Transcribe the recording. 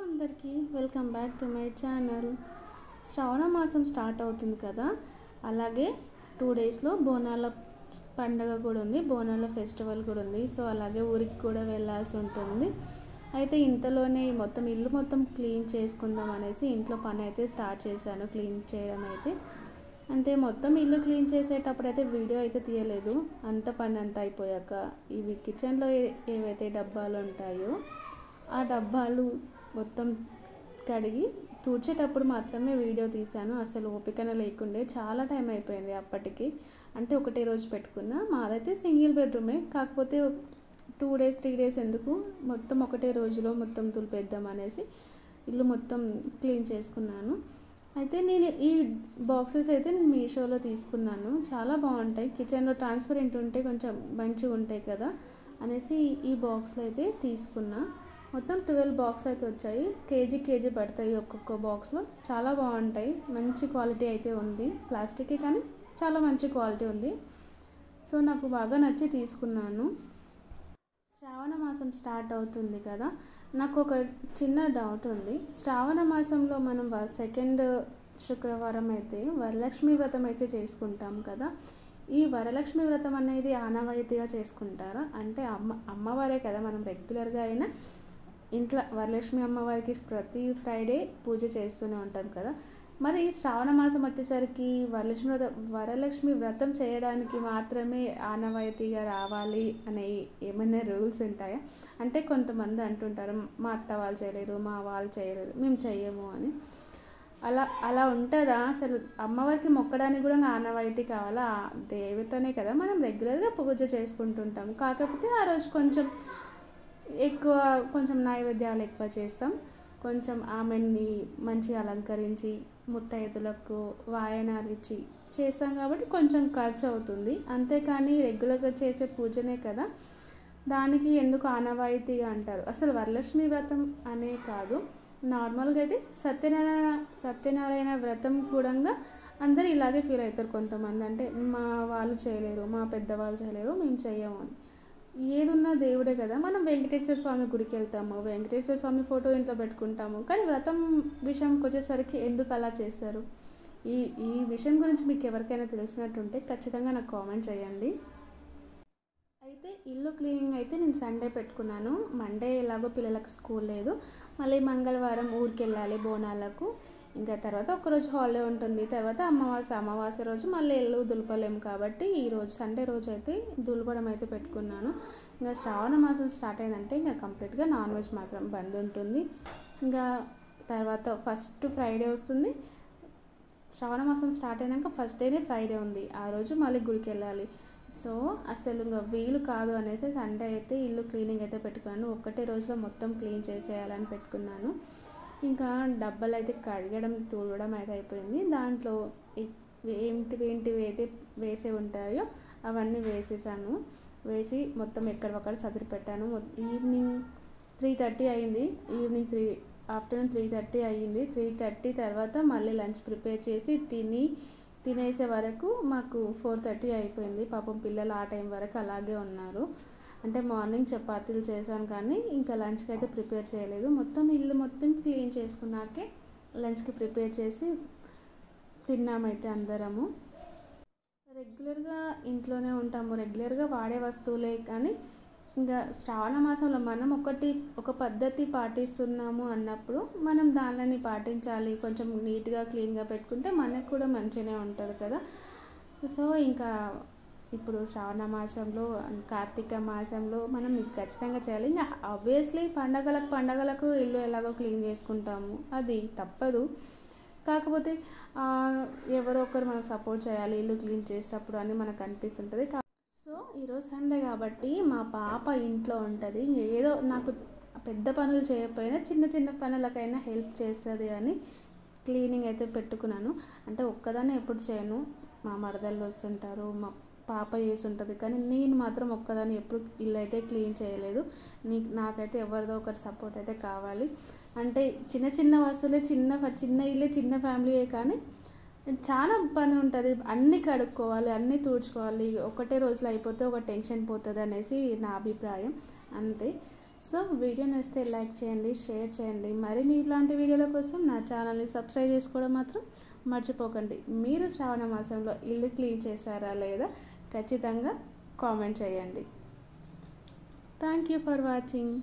అందరికీ welcome back to my channel. శ్రావణ మాసం స్టార్ట్ అవుతుంది కదా, అలాగే 2 డేస్లో బోనాల పండగ కూడా ఉంది, బోనాల ఫెస్టివల్ కూడా ఉంది. సో అలాగే ఊరికి కూడా వెళ్ళాల్సి ఉంటుంది. అయితే ఇంతలోనే ఇల్లు మొత్తం క్లీన్ చేసుకుందాం అనేసి ఇంట్లో పని అయితే స్టార్ట్ చేశాను, క్లీన్ చేయడం అయితే. అంతే, మొత్తం ఇల్లు క్లీన్ చేసేటప్పుడు అయితే వీడియో అయితే తీయలేదు. అంత పని అంతా అయిపోయాక ఇవి కిచెన్లో ఏవైతే డబ్బాలు ఉంటాయో ఆ డబ్బాలు మొత్తం కడిగి తుడిచేటప్పుడు మాత్రమే వీడియో తీశాను. అసలు ఓపికనే లేకుండే, చాలా టైం అయిపోయింది అప్పటికి. అంటే ఒకటే రోజు పెట్టుకున్నా, మాదైతే సింగిల్ బెడ్రూమే, కాకపోతే 2 డేస్ 3 డేస్ ఎందుకు, మొత్తం ఒకటే రోజులో మొత్తం తులిపేద్దాం అనేసి ఇల్లు మొత్తం క్లీన్ చేసుకున్నాను. అయితే నేను ఈ బాక్సెస్ అయితే మీషోలో తీసుకున్నాను, చాలా బాగుంటాయి. కిచెన్లో ట్రాన్స్పరెంట్ ఉంటే కొంచెం మంచిగా ఉంటాయి కదా అనేసి ఈ బాక్స్లో అయితే తీసుకున్నా. మొత్తం 12 బాక్స్ అయితే వచ్చాయి, కేజీ పడతాయి ఒక్కొక్క బాక్స్లో. చాలా బాగుంటాయి, మంచి క్వాలిటీ అయితే ఉంది. ప్లాస్టికే కానీ చాలా మంచి క్వాలిటీ ఉంది. సో నాకు బాగా నచ్చి తీసుకున్నాను. శ్రావణ మాసం స్టార్ట్ అవుతుంది కదా, నాకు ఒక చిన్న డౌట్ ఉంది. శ్రావణ మాసంలో మనం సెకండ్ శుక్రవారం అయితే వరలక్ష్మి వ్రతం అయితే చేసుకుంటాం కదా. ఈ వరలక్ష్మి వ్రతం అనేది ఆనవాయితీగా చేసుకుంటారా? అంటే అమ్మవారే కదా, మనం రెగ్యులర్గా అయినా ఇంట్లో వరలక్ష్మి అమ్మవారికి ప్రతి ఫ్రైడే పూజ చేస్తూనే ఉంటాం కదా. మరి శ్రావణ మాసం వచ్చేసరికి వరలక్ష్మి వ్రతం చేయడానికి మాత్రమే ఆనవాయితీగా రావాలి అనే ఏమైనా రూల్స్ ఉంటాయా? అంటే కొంతమంది అంటుంటారు, మా అత్త వాళ్ళు చేయలేరు, మా వాళ్ళు చేయలేరు, మేము చెయ్యము అని. అలా ఉంటుందా? అసలు అమ్మవారికి మొక్కడానికి కూడా ఆనవాయితీ కావాలా? దేవతనే కదా, మనం రెగ్యులర్గా పూజ చేసుకుంటుంటాం. కాకపోతే ఆ రోజు కొంచెం నైవేద్యాలు ఎక్కువ చేస్తాం, కొంచెం ఆమెని మంచిగా అలంకరించి ముత్తైదులకు వాయనాలు ఇచ్చి చేస్తాం కాబట్టి కొంచెం ఖర్చు అవుతుంది. అంతేకాని రెగ్యులర్గా చేసే పూజనే కదా, దానికి ఎందుకు ఆనవాయితీగా అంటారు? అసలు వరలక్ష్మి వ్రతం అనే కాదు, నార్మల్గా అయితే సత్యనారాయణ వ్రతం కూడా అందరూ ఇలాగే ఫీల్ అవుతారు. కొంతమంది అంటే మా వాళ్ళు చేయలేరు, మా పెద్దవాళ్ళు చేయలేరు, మేము చెయ్యము అని. ఏదున్నా దేవుడే కదా. మనం వెంకటేశ్వర స్వామి గుడికి వెళ్తాము, వెంకటేశ్వర స్వామి ఫోటో ఇంట్లో పెట్టుకుంటాము, కానీ వ్రతం విషయంకి వచ్చేసరికి ఎందుకు అలా చేస్తారు? ఈ విషయం గురించి మీకు ఎవరికైనా తెలిసినట్టుంటే ఖచ్చితంగా నాకు కామెంట్ చేయండి. అయితే ఇల్లు క్లీనింగ్ అయితే నేను సండే పెట్టుకున్నాను. మండే ఎలాగో పిల్లలకు స్కూల్ లేదు, మళ్ళీ మంగళవారం ఊరికి వెళ్ళాలి బోనాలకు. ఇంకా తర్వాత ఒకరోజు హాలిడే ఉంటుంది, తర్వాత అమావాస్య రోజు మళ్ళీ ఇల్లు దులపలేము కాబట్టి ఈరోజు సండే రోజు అయితే దులపడం అయితే పెట్టుకున్నాను. ఇంకా శ్రావణ మాసం స్టార్ట్ అయిందంటే ఇంకా కంప్లీట్గా నాన్ వెజ్ మాత్రం బంద్ ఉంటుంది. ఇంకా తర్వాత ఫస్ట్ ఫ్రైడే వస్తుంది. శ్రావణ మాసం స్టార్ట్ అయినాక ఫస్ట్ డేనే ఫ్రైడే ఉంది, ఆ రోజు మళ్ళీ గుడికి వెళ్ళాలి. సో అసలు ఇంకా వీలు కాదు అనేసి సండే అయితే ఇల్లు క్లీనింగ్ అయితే పెట్టుకున్నాను. ఒక్కటే రోజులో మొత్తం క్లీన్ చేసేయాలని పెట్టుకున్నాను. ఇంకా డబ్బాలు అయితే కడగడం తుడవడం అయితే అయిపోయింది. దాంట్లో ఏంటివి అయితే వేసే ఉంటాయో అవన్నీ వేసేసాను. వేసి మొత్తం ఎక్కడొక్కడ సదిరి పెట్టాను. ఈవినింగ్ 3:30 అయింది, ఆఫ్టర్నూన్ 3:30 అయ్యింది. 3:30 తర్వాత మళ్ళీ లంచ్ ప్రిపేర్ చేసి తినేసే వరకు మాకు 4:30 అయిపోయింది. పాపం పిల్లలు ఆ టైం వరకు అలాగే ఉన్నారు. అంటే మార్నింగ్ చపాతీలు చేశాను కానీ ఇంకా లంచ్కి అయితే ప్రిపేర్ చేయలేదు. ఇల్లు మొత్తం క్లీన్ చేసుకున్నాకే లంచ్కి ప్రిపేర్ చేసి తిన్నామైతే అందరము. రెగ్యులర్గా ఇంట్లోనే ఉంటాము, రెగ్యులర్గా వాడే వస్తువులే, కానీ ఇంకా శ్రావణ మాసంలో మనం ఒక పద్ధతి పాటిస్తున్నాము అన్నప్పుడు మనం దానిని పాటించాలి. కొంచెం నీట్గా క్లీన్గా పెట్టుకుంటే మనకు కూడా మంచిగానే ఉంటుంది కదా. సో ఇంకా ఇప్పుడు శ్రావణ మాసంలో కార్తీక మాసంలో మనం ఖచ్చితంగా చేయాలి. ఇంకా ఆబ్వియస్లీ పండగలకు ఇల్లు ఎలాగో క్లీన్ చేసుకుంటాము, అది తప్పదు. కాకపోతే ఎవరో ఒకరు మనకు సపోర్ట్ చేయాలి ఇల్లు క్లీన్ చేసేటప్పుడు అని మనకు అనిపిస్తుంటుంది. సో ఈరోజు సండే కాబట్టి మా పాప ఇంట్లో ఉంటుంది. ఏదో నాకు పెద్ద పనులు చేయకపోయినా చిన్న పనులకైనా హెల్ప్ చేస్తుంది అని క్లీనింగ్ అయితే పెట్టుకున్నాను. అంటే ఒక్కదాన్ని ఎప్పుడు చేయను, మా మరదళ్ళు వస్తుంటారు, మా పాప చేసి ఉంటుంది, కానీ నేను మాత్రం ఒక్కదాన్ని ఎప్పుడు ఇల్లు అయితే క్లీన్ చేయలేదు. నాకైతే ఎవరిదో ఒకరి సపోర్ట్ అయితే కావాలి. అంటే చిన్న వస్తువులే, చిన్న ఇల్లే, చిన్న ఫ్యామిలీయే, కానీ చాలా పని ఉంటుంది. అన్నీ కడుక్కోవాలి, అన్నీ తుడుచుకోవాలి. ఒకటే రోజులో అయిపోతే ఒక టెన్షన్ పోతుంది అనేసి నా అభిప్రాయం, అంతే. సో వీడియో నచ్చితే లైక్ చేయండి, షేర్ చేయండి. మరిన్ని ఇలాంటి వీడియోల కోసం నా ఛానల్ని సబ్స్క్రైబ్ చేసుకోవడం మాత్రం మర్చిపోకండి. మీరు శ్రావణ మాసంలో ఇల్లు క్లీన్ చేశారా లేదా ఖచ్చితంగా కామెంట్ చేయండి. Thank you for watching.